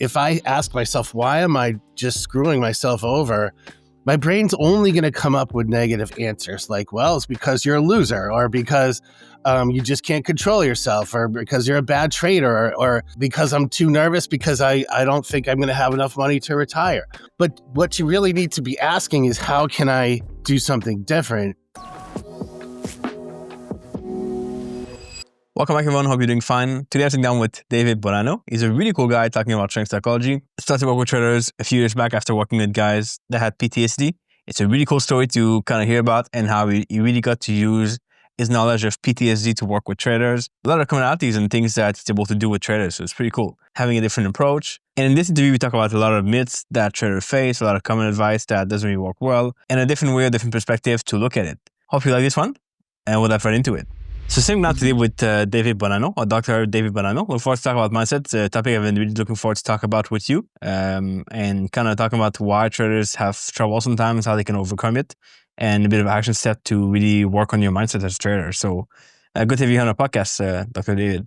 if I ask myself, why am I just screwing myself over? My brain's only going to come up with negative answers like, well, it's because you're a loser, or because you just can't control yourself, or because you're a bad trader, or because I'm too nervous because I don't think I'm going to have enough money to retire. But what you really need to be asking is, how can I do something different? Welcome back, everyone. Hope you're doing fine. Today I'm sitting down with David Bonanno. He's a really cool guy talking about strength psychology. Started to work with traders a few years back after working with guys that had PTSD. It's a really cool story to kind of hear about, and how he really got to use his knowledge of PTSD to work with traders. A lot of commonalities and things that he's able to do with traders. So it's pretty cool having a different approach. And in this interview, we talk about a lot of myths that traders face, a lot of common advice that doesn't really work well, and a different way, a different perspective to look at it. Hope you like this one, and we'll dive right into it. So sitting down today with David Bonanno, or Dr. David Bonanno. Look forward to talk about mindset, a topic I've been really looking forward to talk about with you, and kind of talking about why traders have trouble sometimes, how they can overcome it, and a bit of action step to really work on your mindset as a trader. So good to have you on our podcast, Dr. David.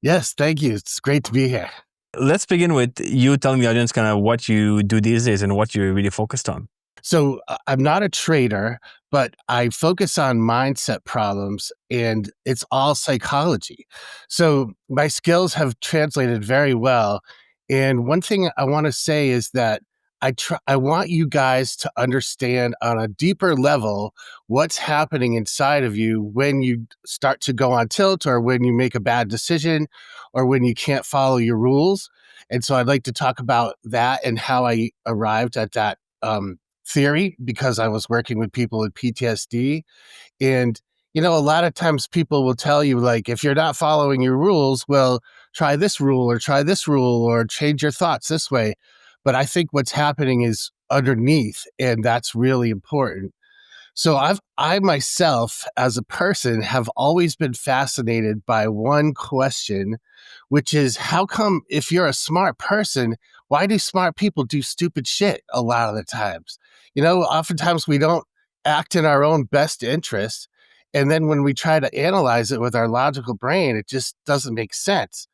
Yes, thank you. It's great to be here. Let's begin with you telling the audience kind of what you do these days and what you're really focused on. So I'm not a trader, but I focus on mindset problems, and it's all psychology. So my skills have translated very well. And one thing I want to say is that I want you guys to understand on a deeper level what's happening inside of you when you start to go on tilt, or when you make a bad decision, or when you can't follow your rules. And so I'd like to talk about that and how I arrived at that theory, because I was working with people with PTSD. And, a lot of times people will tell you, like, if you're not following your rules, well, try this rule, or try this rule, or change your thoughts this way. But I think what's happening is underneath, and that's really important. So I myself, as a person, have always been fascinated by one question, which is, how come, if you're a smart person, why do smart people do stupid shit a lot of the times? Oftentimes we don't act in our own best interest. And then when we try to analyze it with our logical brain, it just doesn't make sense.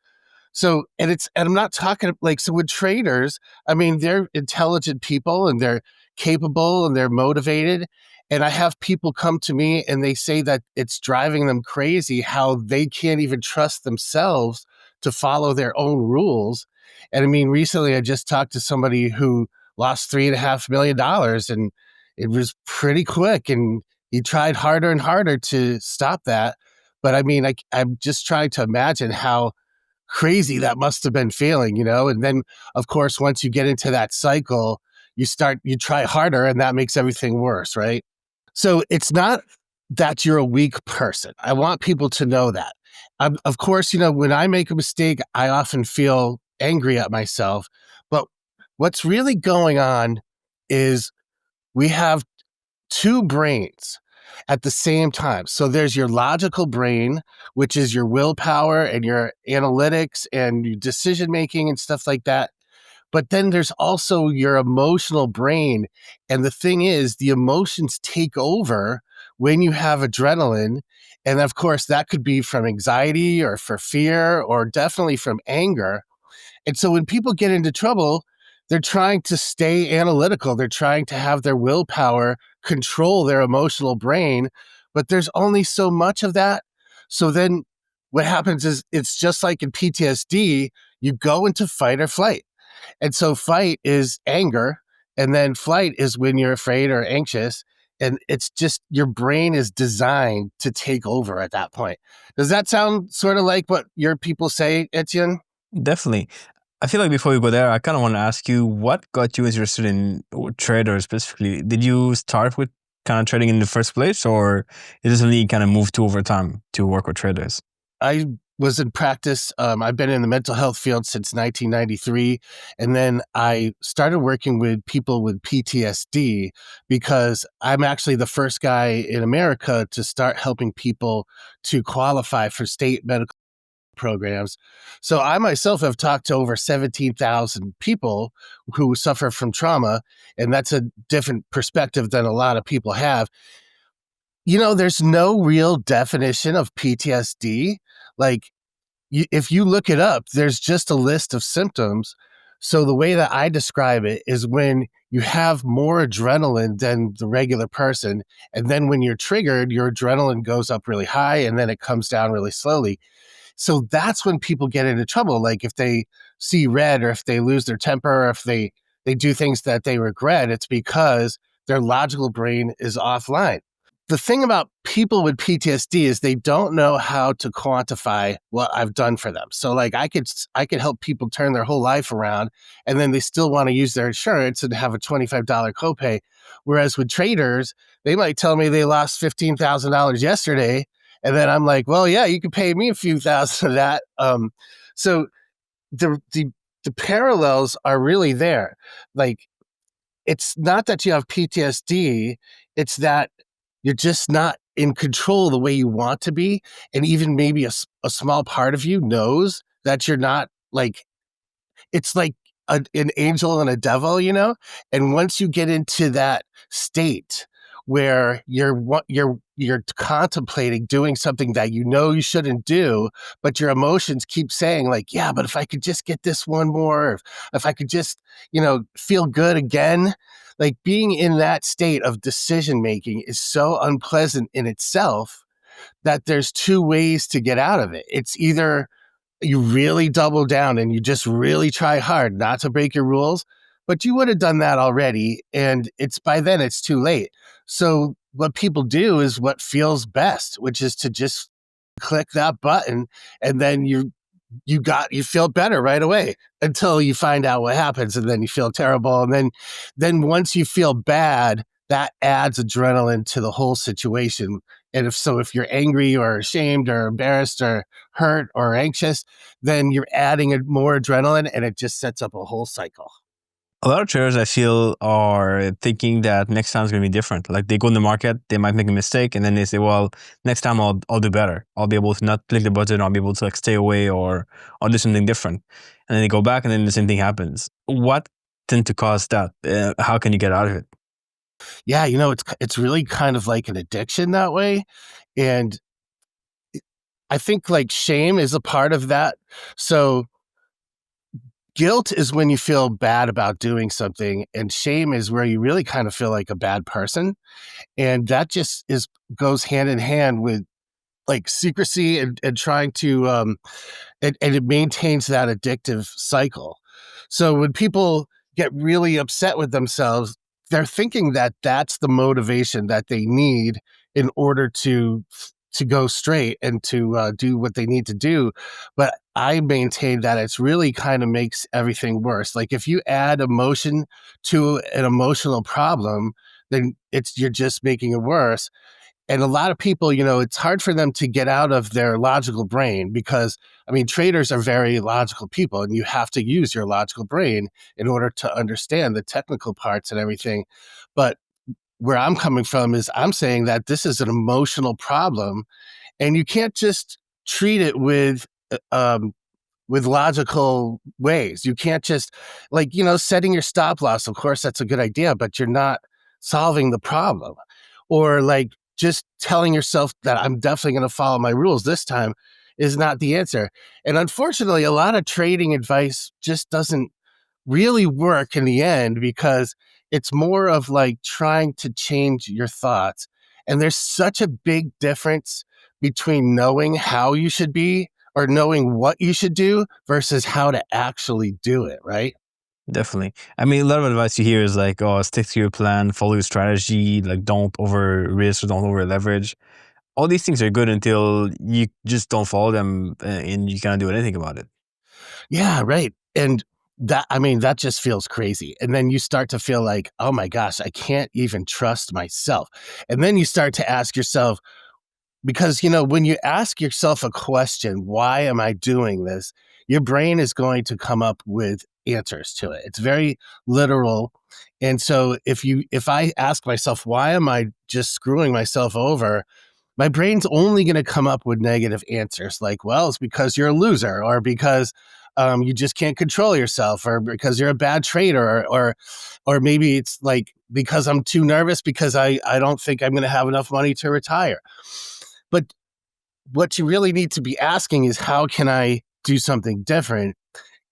So, and I'm not talking so with traders, I mean, they're intelligent people, and they're capable, and they're motivated. And I have people come to me and they say that it's driving them crazy how they can't even trust themselves to follow their own rules. And I mean, recently I just talked to somebody who lost $3.5 million, and it was pretty quick, and he tried harder and harder to stop that. But I mean, I'm just trying to imagine how crazy that must have been feeling, and then of course, once you get into that cycle, you try harder, and that makes everything worse, right? So it's not that you're a weak person. I want people to know that. Of course, when I make a mistake, I often feel angry at myself. But what's really going on is we have two brains at the same time. So there's your logical brain, which is your willpower and your analytics and your decision making and stuff like that. But then there's also your emotional brain. And the thing is, the emotions take over when you have adrenaline. And of course, that could be from anxiety, or for fear, or definitely from anger. And so when people get into trouble, they're trying to stay analytical. They're trying to have their willpower control their emotional brain, but there's only so much of that. So then what happens is, it's just like in PTSD, you go into fight or flight. And so fight is anger, and then flight is when you're afraid or anxious. And it's just, your brain is designed to take over at that point. Does that sound sort of like what your people say, Etienne? Definitely. I feel like before we go there, I kind of want to ask you, what got you interested in traders specifically? Did you start with kind of trading in the first place, or is this something you kind of moved to over time to work with traders? I was in practice. I've been in the mental health field since 1993. And then I started working with people with PTSD, because I'm actually the first guy in America to start helping people to qualify for state medical programs. So I myself have talked to over 17,000 people who suffer from trauma, and that's a different perspective than a lot of people have. There's no real definition of PTSD. If you look it up, there's just a list of symptoms, So the way that I describe it is when you have more adrenaline than the regular person, and then when you're triggered, your adrenaline goes up really high and then it comes down really slowly. So that's when people get into trouble. Like if they see red or if they lose their temper or if they do things that they regret, it's because their logical brain is offline. The thing about people with PTSD is they don't know how to quantify what I've done for them. So like I could help people turn their whole life around and then they still want to use their insurance and have a $25 copay. Whereas with traders, they might tell me they lost $15,000 yesterday. And then I'm like, well, yeah, you could pay me a few thousand of that. So the, the, the parallels are really there. Like it's not that you have PTSD, it's that you're just not in control the way you want to be. And even maybe a small part of you knows that you're not like, it's like an angel and a devil, you know? And once you get into that state where you're contemplating doing something that you know you shouldn't do, but your emotions keep saying like, yeah, but if I could just get this one more, if I could just, feel good again, like being in that state of decision making is so unpleasant in itself that there's two ways to get out of it. It's either you really double down and you just really try hard not to break your rules, but you would have done that already. And it's by then it's too late. So what people do is what feels best, which is to just click that button and then you feel better right away until you find out what happens and then you feel terrible. And then once you feel bad, that adds adrenaline to the whole situation. And if you're angry or ashamed or embarrassed or hurt or anxious, then you're adding more adrenaline and it just sets up a whole cycle. A lot of traders I feel are thinking that next time is going to be different. Like they go in the market, they might make a mistake, and then they say, "Well, next time I'll do better. I'll be able to not click the button. I'll be able to like stay away or I'll do something different." And then they go back, and then the same thing happens. What tend to cause that? How can you get out of it? Yeah, it's really kind of like an addiction that way. And I think like shame is a part of that. So guilt is when you feel bad about doing something, and shame is where you really kind of feel like a bad person. And that just goes hand in hand with like secrecy and trying to and it maintains that addictive cycle. So when people get really upset with themselves, they're thinking that that's the motivation that they need in order to go straight and to do what they need to do. But I maintain that it's really kind of makes everything worse. Like if you add emotion to an emotional problem, then you're just making it worse. And a lot of people, it's hard for them to get out of their logical brain because, I mean, traders are very logical people and you have to use your logical brain in order to understand the technical parts and everything. But where I'm coming from is I'm saying that this is an emotional problem and you can't just treat it with logical ways. You can't just like, setting your stop loss. Of course, that's a good idea, but you're not solving the problem. Or like just telling yourself that I'm definitely going to follow my rules this time is not the answer. And unfortunately, a lot of trading advice just doesn't really work in the end because it's more of like trying to change your thoughts. And there's such a big difference between knowing how you should be or knowing what you should do versus how to actually do it, right? Definitely. I mean, a lot of advice you hear is like, "Oh, stick to your plan, follow your strategy, like don't over risk or don't over leverage." All these things are good until you just don't follow them and you can't do anything about it. Yeah, right. And that just feels crazy. And then you start to feel like, oh my gosh, I can't even trust myself. And then you start to ask yourself, because, when you ask yourself a question, why am I doing this? Your brain is going to come up with answers to it. It's very literal. And so if I ask myself, why am I just screwing myself over? My brain's only going to come up with negative answers like, well, it's because you're a loser or because you just can't control yourself or because you're a bad trader or maybe it's like because I'm too nervous because I don't think I'm going to have enough money to retire. But what you really need to be asking is how can I do something different?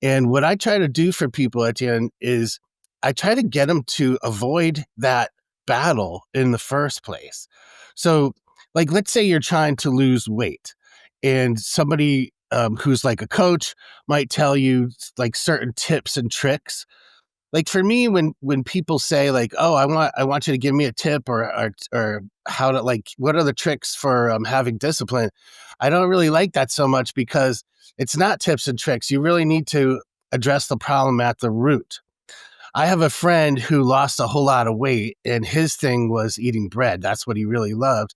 And what I try to do for people, Etienne, is I try to get them to avoid that battle in the first place. So, like, let's say you're trying to lose weight, and somebody who's like a coach might tell you like certain tips and tricks. Like for me, when people say like, "Oh, I want you to give me a tip or how to like what are the tricks for having discipline," I don't really like that so much because it's not tips and tricks. You really need to address the problem at the root. I have a friend who lost a whole lot of weight, and his thing was eating bread. That's what he really loved.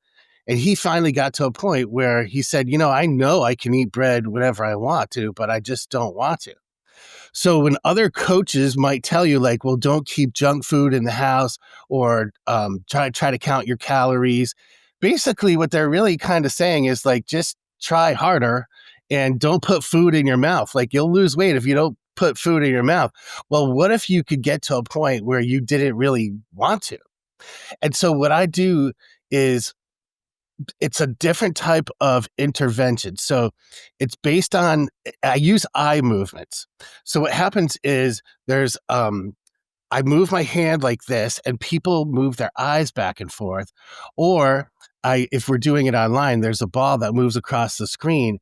And he finally got to a point where he said, I know I can eat bread whenever I want to, but I just don't want to. So when other coaches might tell you like, well, don't keep junk food in the house or try to count your calories, basically what they're really kind of saying is like, just try harder and don't put food in your mouth. Like you'll lose weight if you don't put food in your mouth. Well, what if you could get to a point where you didn't really want to? And so what I do is it's a different type of intervention. So it's based on I use eye movements. So what happens is I move my hand like this and people move their eyes back and forth. Or if we're doing it online, there's a ball that moves across the screen.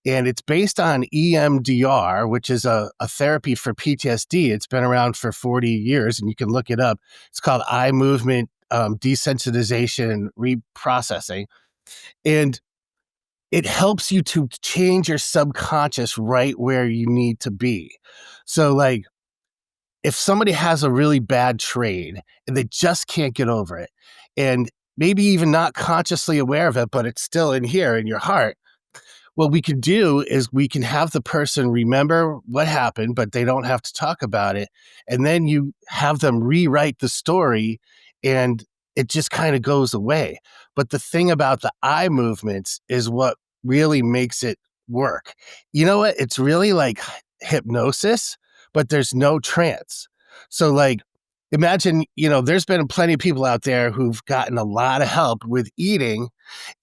And it's based on EMDR, which is a therapy for PTSD. It's been around for 40 years and you can look it up. It's called eye movement desensitization reprocessing. And it helps you to change your subconscious right where you need to be. So, like, if somebody has a really bad trade and they just can't get over it, and maybe even not consciously aware of it, but it's still in here in your heart, what we can do is we can have the person remember what happened, but they don't have to talk about it. And then you have them rewrite the story and it just kind of goes away. But the thing about the eye movements is what really makes it work. You know what? It's really like hypnosis, but there's no trance. So, like, imagine, there's been plenty of people out there who've gotten a lot of help with eating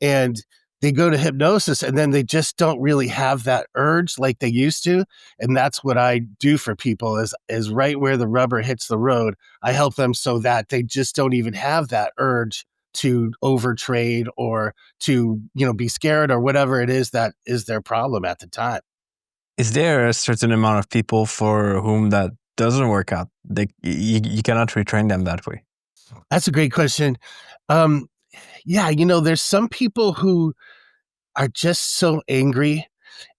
and they go to hypnosis and then they just don't really have that urge like they used to. And that's what I do for people is right where the rubber hits the road. I help them so that they just don't even have that urge to overtrade or to, be scared or whatever it is that is their problem at the time. Is there a certain amount of people for whom that doesn't work out? You cannot retrain them that way. That's a great question. Um, yeah, there's some people who are just so angry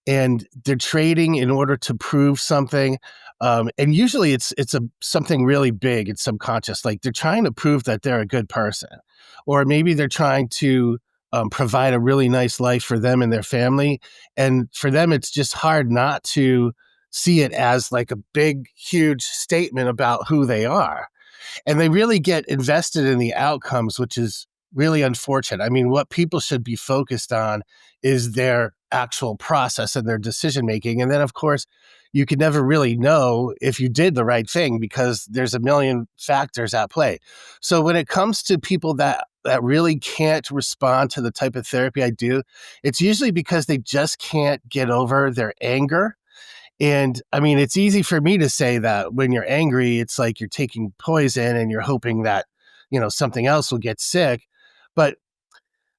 and they're trading in order to prove something. And usually it's something really big. It's subconscious. Like they're trying to prove that they're a good person, or maybe they're trying to provide a really nice life for them and their family. And for them, it's just hard not to see it as like a big, huge statement about who they are. And they really get invested in the outcomes, which is really unfortunate. I mean, what people should be focused on is their actual process and their decision making. And then, of course, you can never really know if you did the right thing because there's a million factors at play. So when it comes to people that really can't respond to the type of therapy I do, it's usually because they just can't get over their anger. And I mean, it's easy for me to say that when you're angry, it's like you're taking poison and you're hoping that, something else will get sick. But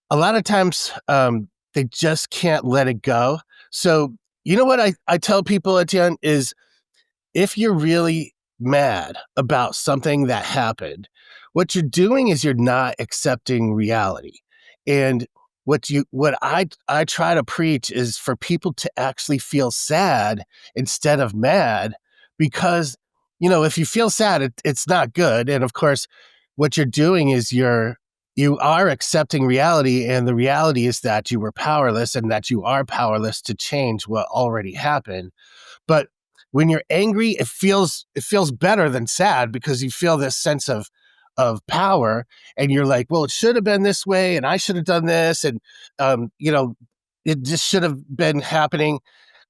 a lot of times they just can't let it go. So, you know what I tell people, Etienne, is if you're really mad about something that happened, what you're doing is you're not accepting reality. And what I try to preach is for people to actually feel sad instead of mad, because if you feel sad, it's not good. And of course, what you're doing is you are accepting reality, and the reality is that you were powerless and that you are powerless to change what already happened. But when you're angry, it feels better than sad because you feel this sense of power, and you're like, well, it should have been this way, and I should have done this, and it just should have been happening.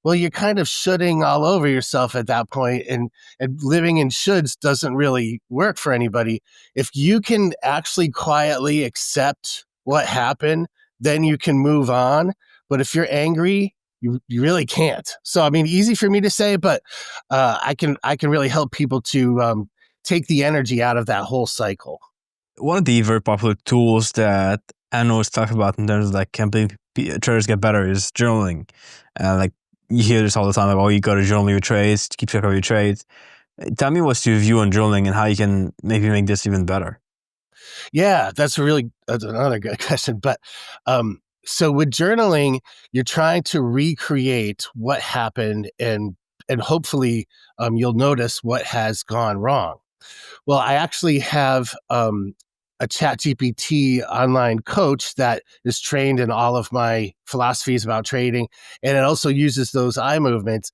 Well, you're kind of shoulding all over yourself at that point, and living in shoulds doesn't really work for anybody. If you can actually quietly accept what happened, then you can move on. But if you're angry you really can't. So I mean, easy for me to say, but I can really help people to take the energy out of that whole cycle. One of the very popular tools that I know is talked about in terms of like helping traders get better is journaling. Like you hear this all the time, like, oh, you got to journal your trades, keep track of your trades. Tell me what's your view on journaling and how you can maybe make this even better. Yeah, that's another good question. But so with journaling, you're trying to recreate what happened, and hopefully you'll notice what has gone wrong. Well, I actually have a ChatGPT online coach that is trained in all of my philosophies about trading, and it also uses those eye movements.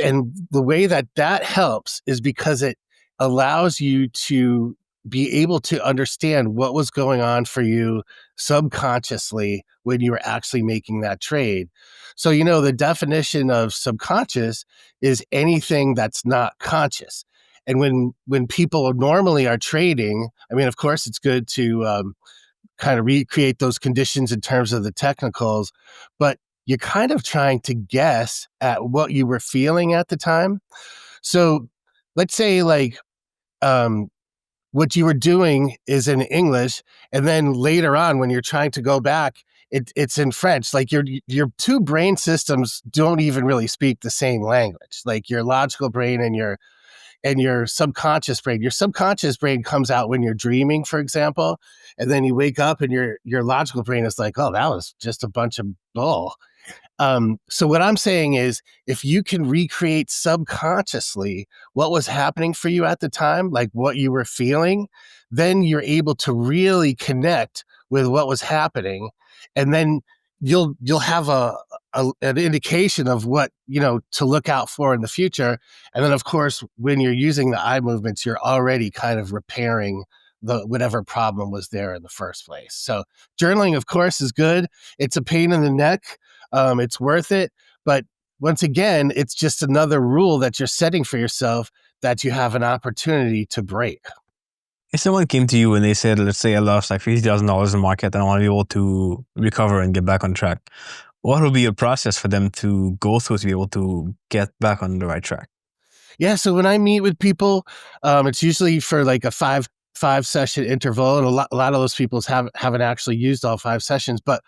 And the way that that helps is because it allows you to be able to understand what was going on for you subconsciously when you were actually making that trade. So, the definition of subconscious is anything that's not conscious. And when people normally are trading, I mean, of course, it's good to kind of recreate those conditions in terms of the technicals, but you're kind of trying to guess at what you were feeling at the time. So let's say like um, what you were doing is in English, and then later on when you're trying to go back, it's in French. Like your two brain systems don't even really speak the same language. Like your logical brain and your subconscious brain. Your subconscious brain comes out when you're dreaming, for example, and then you wake up and your logical brain is like, "Oh, that was just a bunch of bull." So what I'm saying is, if you can recreate subconsciously what was happening for you at the time, like what you were feeling, then you're able to really connect with what was happening, and then you'll have an indication of what to look out for in the future. And then, of course, when you're using the eye movements, you're already kind of repairing the whatever problem was there in the first place. So journaling, of course, is good. It's a pain in the neck, it's worth it. But once again, it's just another rule that you're setting for yourself that you have an opportunity to break. If someone came to you and they said, let's say I lost like $50,000 in the market and I want to be able to recover and get back on track, what would be a process for them to go through to be able to get back on the right track? Yeah, so when I meet with people, it's usually for like a five session interval, and a lot of those people haven't actually used all 5 sessions. But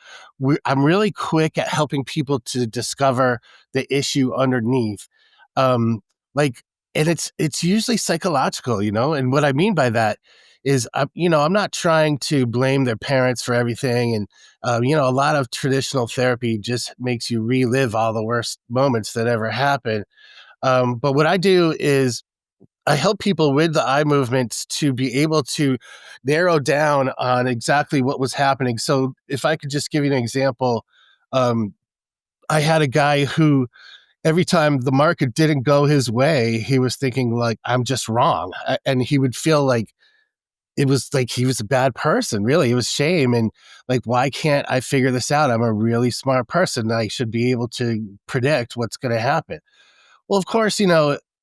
I'm really quick at helping people to discover the issue underneath, um, like, and it's usually psychological, And what I mean by that is, I'm not trying to blame their parents for everything, and a lot of traditional therapy just makes you relive all the worst moments that ever happened. But what I do is I help people with the eye movements to be able to narrow down on exactly what was happening. So if I could just give you an example, um, I had a guy who every time the market didn't go his way, he was thinking like, I'm just wrong. And he would feel like it was like he was a bad person, really. It was shame. And like, why can't I figure this out? I'm a really smart person. I should be able to predict what's going to happen. Well, of course,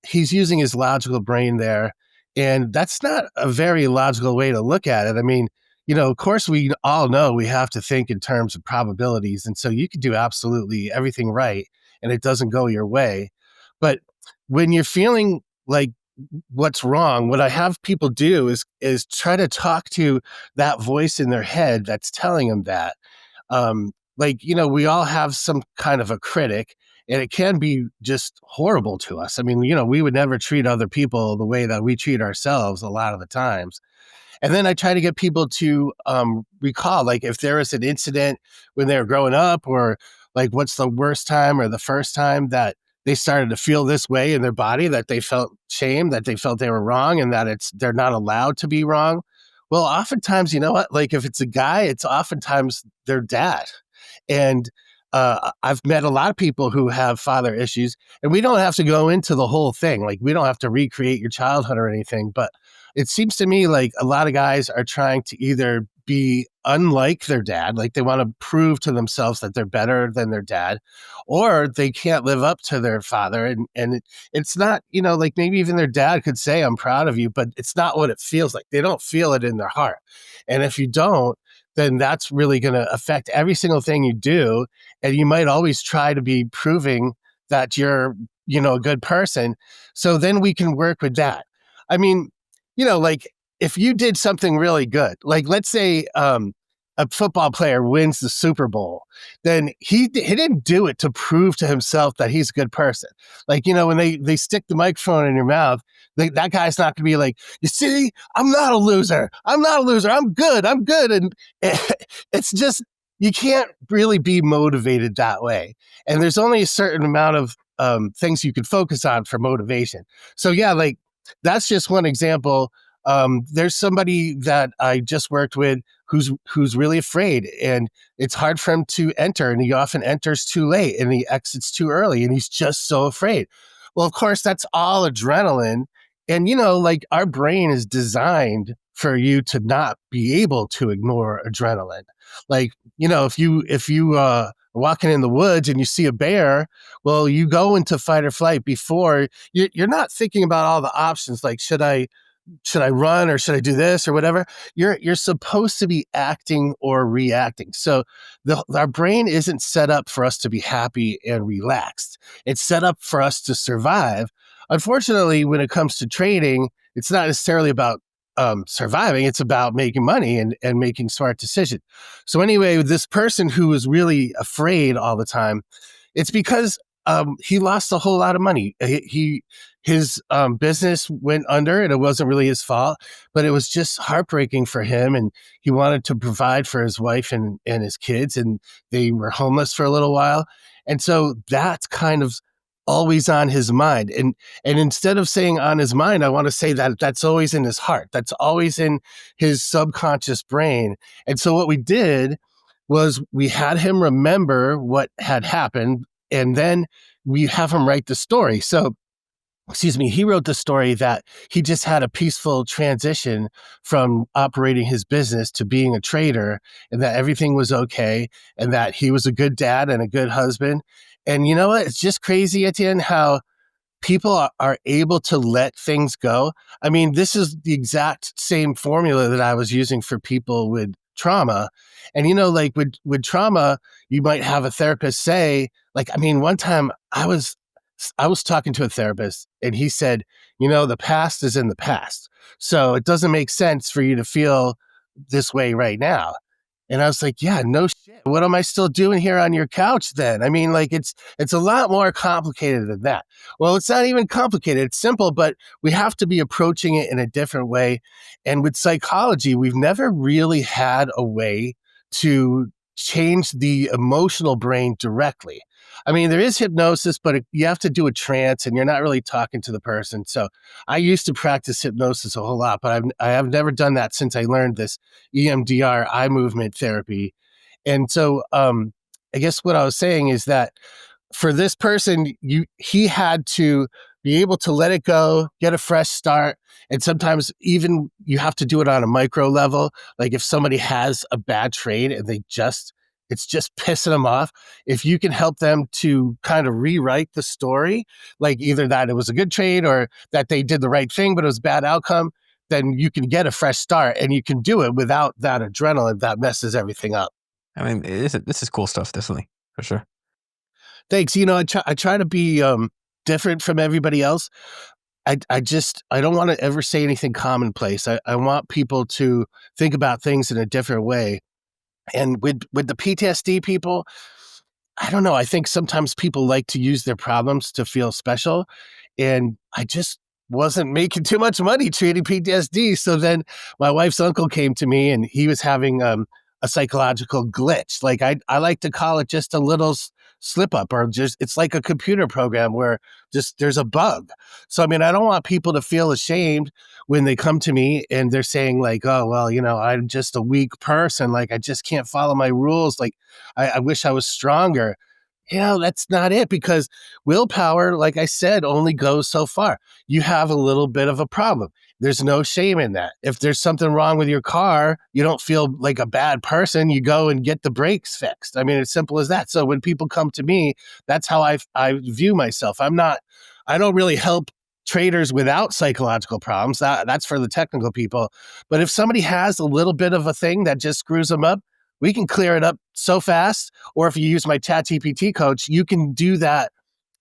he's using his logical brain there, and that's not a very logical way to look at it. I mean, of course, we all know we have to think in terms of probabilities, and so you could do absolutely everything right, and it doesn't go your way. But when you're feeling like what's wrong, what I have people do is try to talk to that voice in their head that's telling them that. Like, we all have some kind of a critic, and it can be just horrible to us. I mean, we would never treat other people the way that we treat ourselves a lot of the times. And then I try to get people to recall, like, if there is an incident when they were growing up, or like, what's the worst time or the first time that they started to feel this way in their body, that they felt shame, that they felt they were wrong, and that they're not allowed to be wrong. Well, oftentimes, you know what? Like, if it's a guy, it's oftentimes their dad. And I've met a lot of people who have father issues, and we don't have to go into the whole thing. Like, we don't have to recreate your childhood or anything. But it seems to me like a lot of guys are trying to either be unlike their dad, like they want to prove to themselves that they're better than their dad, or they can't live up to their father. And it's not, like maybe even their dad could say, I'm proud of you, but it's not what it feels like. They don't feel it in their heart. And if you don't, then that's really going to affect every single thing you do. And you might always try to be proving that you're, a good person. So then we can work with that. I mean, like if you did something really good, like let's say a football player wins the Super Bowl, then he didn't do it to prove to himself that he's a good person. Like, when they stick the microphone in your mouth, that guy's not going to be like, you see, I'm not a loser. I'm not a loser. I'm good. I'm good. And it's just, you can't really be motivated that way. And there's only a certain amount of things you can focus on for motivation. So yeah, like that's just one example. There's somebody that I just worked with who's really afraid, and it's hard for him to enter, and he often enters too late and he exits too early, and he's just so afraid. Well, of course, that's all adrenaline. And, like our brain is designed for you to not be able to ignore adrenaline. Like, if you are walking in the woods and you see a bear, well, you go into fight or flight before you're not thinking about all the options. Like, should I run or should I do this or whatever? You're supposed to be acting or reacting. So our brain isn't set up for us to be happy and relaxed. It's set up for us to survive. Unfortunately, when it comes to trading, it's not necessarily about surviving. It's about making money and making smart decisions. So anyway, this person who was really afraid all the time, it's because he lost a whole lot of money. His business went under, and it wasn't really his fault, but it was just heartbreaking for him. And he wanted to provide for his wife and his kids, and they were homeless for a little while. And so that's kind of always on his mind. And instead of saying on his mind, I want to say that that's always in his heart. That's always in his subconscious brain. And so what we did was we had him remember what had happened, and then we have him write the story. So, he wrote the story that he just had a peaceful transition from operating his business to being a trader, and that everything was okay, and that he was a good dad and a good husband. And you know what? It's just crazy, Etienne, how people are able to let things go. I mean, this is the exact same formula that I was using for people with trauma. And, like with trauma, you might have a therapist say, like, I mean, one time I was talking to a therapist, and he said, the past is in the past. So it doesn't make sense for you to feel this way right now. And I was like, yeah, no shit. What am I still doing here on your couch then? I mean, like it's a lot more complicated than that. Well, it's not even complicated. It's simple, but we have to be approaching it in a different way. And with psychology, we've never really had a way to change the emotional brain directly. I mean, there is hypnosis, but you have to do a trance, and you're not really talking to the person. So I used to practice hypnosis a whole lot, but I have never done that since I learned this EMDR, eye movement therapy. And so I guess what I was saying is that for this person, he had to be able to let it go, get a fresh start. And sometimes even you have to do it on a micro level. Like if somebody has a bad trade and it's just pissing them off, if you can help them to kind of rewrite the story, like either that it was a good trade or that they did the right thing, but it was a bad outcome, then you can get a fresh start, and you can do it without that adrenaline that messes everything up. I mean, this is cool stuff, definitely, for sure. Thanks. I try to be different from everybody else. I don't want to ever say anything commonplace. I want people to think about things in a different way. And with the PTSD people, I don't know. I think sometimes people like to use their problems to feel special. And I just wasn't making too much money treating PTSD. So then my wife's uncle came to me, and he was having a psychological glitch. Like I like to call it just a little slip up, or just it's like a computer program where just there's a bug. So I mean, I don't want people to feel ashamed when they come to me and they're saying like, oh well, I'm just a weak person, like I just can't follow my rules, like I wish I was stronger. That's not it, because willpower, like I said, only goes so far. You have a little bit of a problem. There's no shame in that. If there's something wrong with your car, you don't feel like a bad person. You go and get the brakes fixed. I mean, it's simple as that. So when people come to me, that's how I view myself. I don't really help traders without psychological problems. That's for the technical people. But if somebody has a little bit of a thing that just screws them up, we can clear it up so fast. Or if you use my ChatGPT coach, you can do that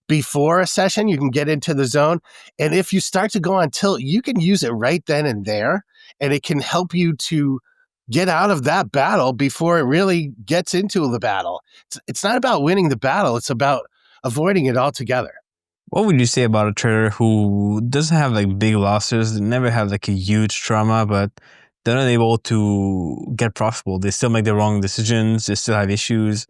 before a session. You can get into the zone. And if you start to go on tilt, you can use it right then and there. And it can help you to get out of that battle before it really gets into the battle. It's not about winning the battle. It's about avoiding it altogether. What would you say about a trader who doesn't have like big losses, they never have like a huge trauma, but they're not able to get profitable? They still make the wrong decisions. They still have issues.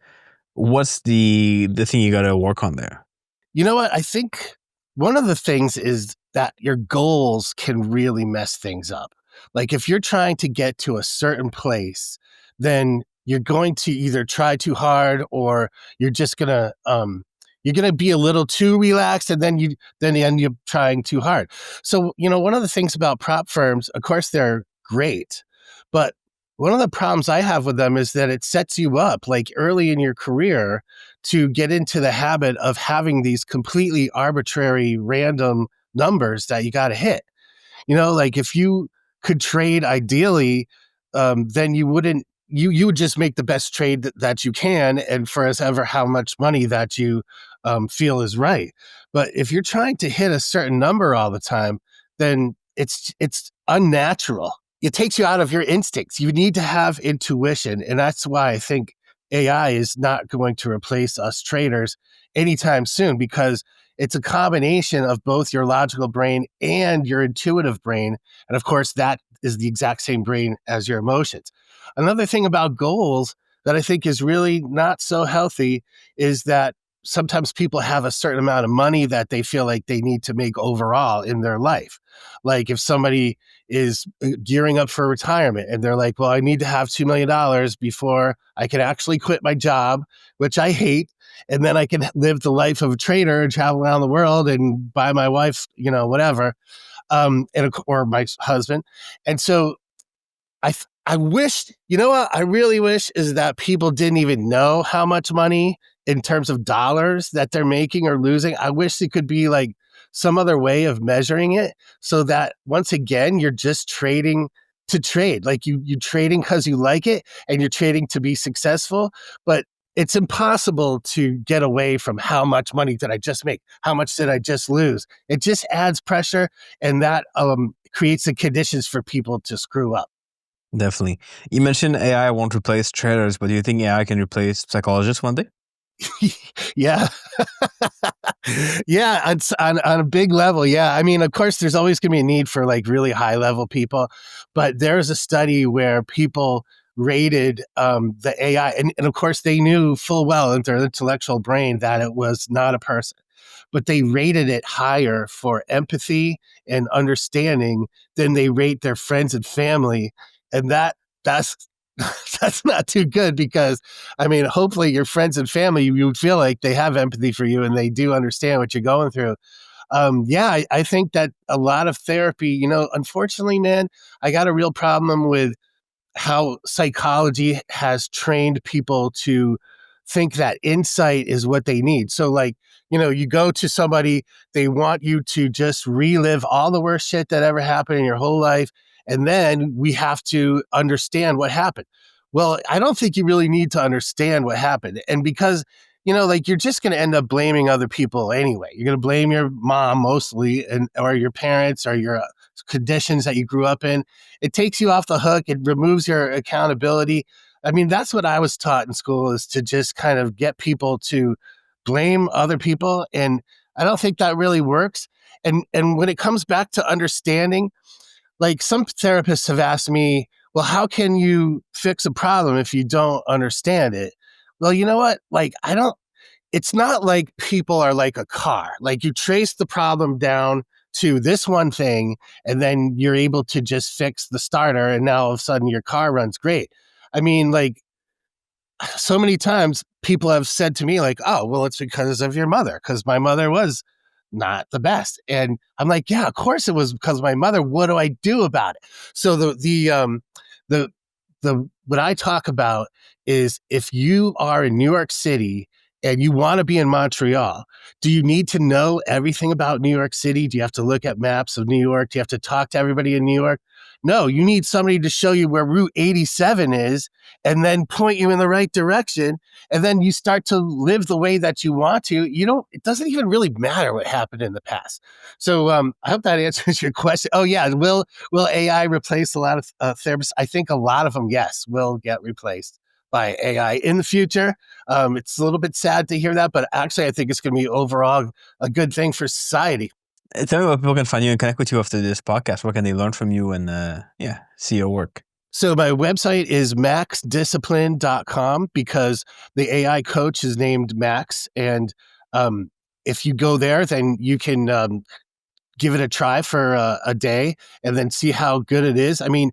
What's the thing you got to work on there? You know what? I think one of the things is that your goals can really mess things up. Like if you're trying to get to a certain place, then you're going to either try too hard or you're just you're gonna be a little too relaxed, and then you end up trying too hard. So one of the things about prop firms, of course, they're great, but one of the problems I have with them is that it sets you up like early in your career to get into the habit of having these completely arbitrary, random numbers that you got to hit. Like if you could trade ideally, then you wouldn't. You would just make the best trade that you can, and for as ever how much money that you feel is right. But if you're trying to hit a certain number all the time, then it's unnatural. It takes you out of your instincts. You need to have intuition, and that's why I think AI is not going to replace us traders anytime soon, because it's a combination of both your logical brain and your intuitive brain. And of course, that is the exact same brain as your emotions. Another thing about goals that I think is really not so healthy is that sometimes people have a certain amount of money that they feel like they need to make overall in their life. Like if somebody is gearing up for retirement and they're like, well, I need to have $2 million before I can actually quit my job, which I hate. And then I can live the life of a trader and travel around the world and buy my wife, whatever, or my husband. And so I wish, what I really wish is that people didn't even know how much money in terms of dollars that they're making or losing. I wish it could be like some other way of measuring it so that once again, you're just trading to trade. Like you trading because you like it and you're trading to be successful, but it's impossible to get away from how much money did I just make? How much did I just lose? It just adds pressure, and that creates the conditions for people to screw up. Definitely. You mentioned AI won't replace traders, but do you think AI can replace psychologists one day? Yeah. Yeah, it's on a big level. Yeah. I mean, of course, there's always going to be a need for like really high level people, but there's a study where people rated the AI, and of course, they knew full well in their intellectual brain that it was not a person, but they rated it higher for empathy and understanding than they rate their friends and family. And that's that's not too good, because I mean, hopefully your friends and family, you would feel like they have empathy for you and they do understand what you're going through. I think that a lot of therapy, unfortunately, man, I got a real problem with how psychology has trained people to think that insight is what they need. So like, you go to somebody, they want you to just relive all the worst shit that ever happened in your whole life. And then we have to understand what happened. Well, I don't think you really need to understand what happened. And because, like you're just going to end up blaming other people anyway. You're going to blame your mom mostly, or your parents, or your conditions that you grew up in. It takes you off the hook. It removes your accountability. I mean, that's what I was taught in school, is to just kind of get people to blame other people. And I don't think that really works. And when it comes back to understanding, like some therapists have asked me, well, how can you fix a problem if you don't understand it? Well, you know what? Like, it's not like people are like a car. Like you trace the problem down to this one thing, and then you're able to just fix the starter, and now all of a sudden your car runs great. I mean, like so many times people have said to me like, oh, well, it's because of your mother, because my mother was not the best. And I'm like, yeah, of course it was because of my mother. What do I do about it? So the what I talk about is, if you are in New York City and you want to be in Montreal, do you need to know everything about New York City? Do you have to look at maps of New York? Do you have to talk to everybody in New York? No, you need somebody to show you where Route 87 is and then point you in the right direction. And then you start to live the way that you want to. It doesn't even really matter what happened in the past. So I hope that answers your question. Oh, yeah. Will AI replace a lot of therapists? I think a lot of them, yes, will get replaced by AI in the future. It's a little bit sad to hear that, but actually, I think it's going to be overall a good thing for society. Tell me where people can find you and connect with you after this podcast. What can they learn from you and see your work? So my website is maxdiscipline.com because the AI coach is named Max. And if you go there, then you can give it a try for a day and then see how good it is. I mean,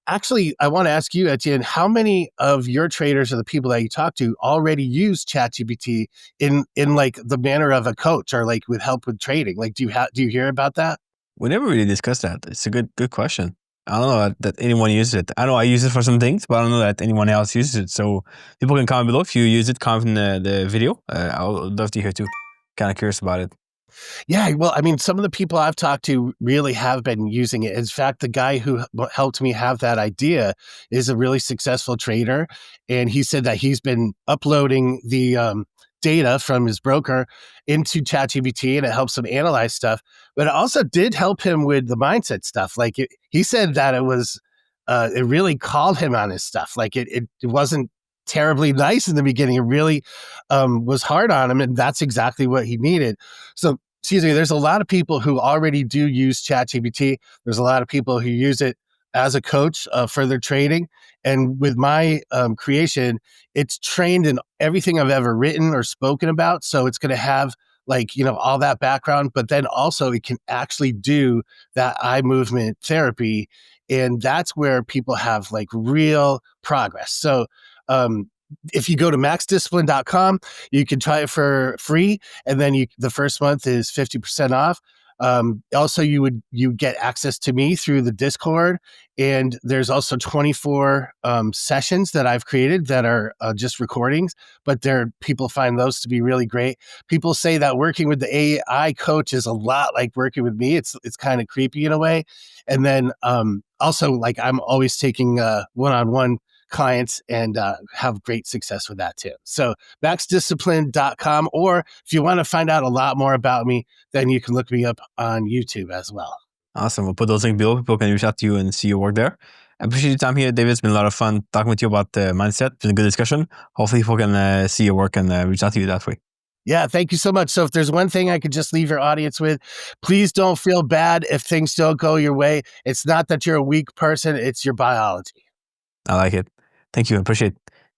actually, I want to ask you, Etienne, how many of your traders or the people that you talk to already use ChatGPT in like the manner of a coach or like with help with trading? Like, do you hear about that? We never really discussed that. It's a good question. I don't know that anyone uses it. I know I use it for some things, but I don't know that anyone else uses it. So people can comment below if you use it. Comment in the video. I would love to hear too. Kind of curious about it. Yeah, well, I mean, some of the people I've talked to really have been using it. In fact, the guy who helped me have that idea is a really successful trader, and he said that he's been uploading the data from his broker into ChatGPT, and it helps him analyze stuff. But it also did help him with the mindset stuff. Like he said that it really called him on his stuff. Like it wasn't terribly nice in the beginning. It really was hard on him, and that's exactly what he needed. So, excuse me, there's a lot of people who already do use ChatGPT. There's a lot of people who use it as a coach for their trading. And with my creation, it's trained in everything I've ever written or spoken about. So it's going to have all that background, but then also it can actually do that eye movement therapy. And that's where people have like real progress. So, if you go to maxdiscipline.com, you can try it for free. And then the first month is 50% off. Also, you get access to me through the Discord. And there's also 24 sessions that I've created that are just recordings, but people find those to be really great. People say that working with the AI coach is a lot like working with me. It's kind of creepy in a way. And then also, like, I'm always taking one-on-one clients and have great success with that too. So maxdiscipline.com, or if you want to find out a lot more about me, then you can look me up on YouTube as well. Awesome. We'll put those links below. People can reach out to you and see your work there. I appreciate your time here, David. It's been a lot of fun talking with you about mindset. It's been a good discussion. Hopefully people can see your work and reach out to you that way. Yeah, thank you so much. So if there's one thing I could just leave your audience with, please don't feel bad if things don't go your way. It's not that you're a weak person, it's your biology. I like it. Thank you. Appreciate it.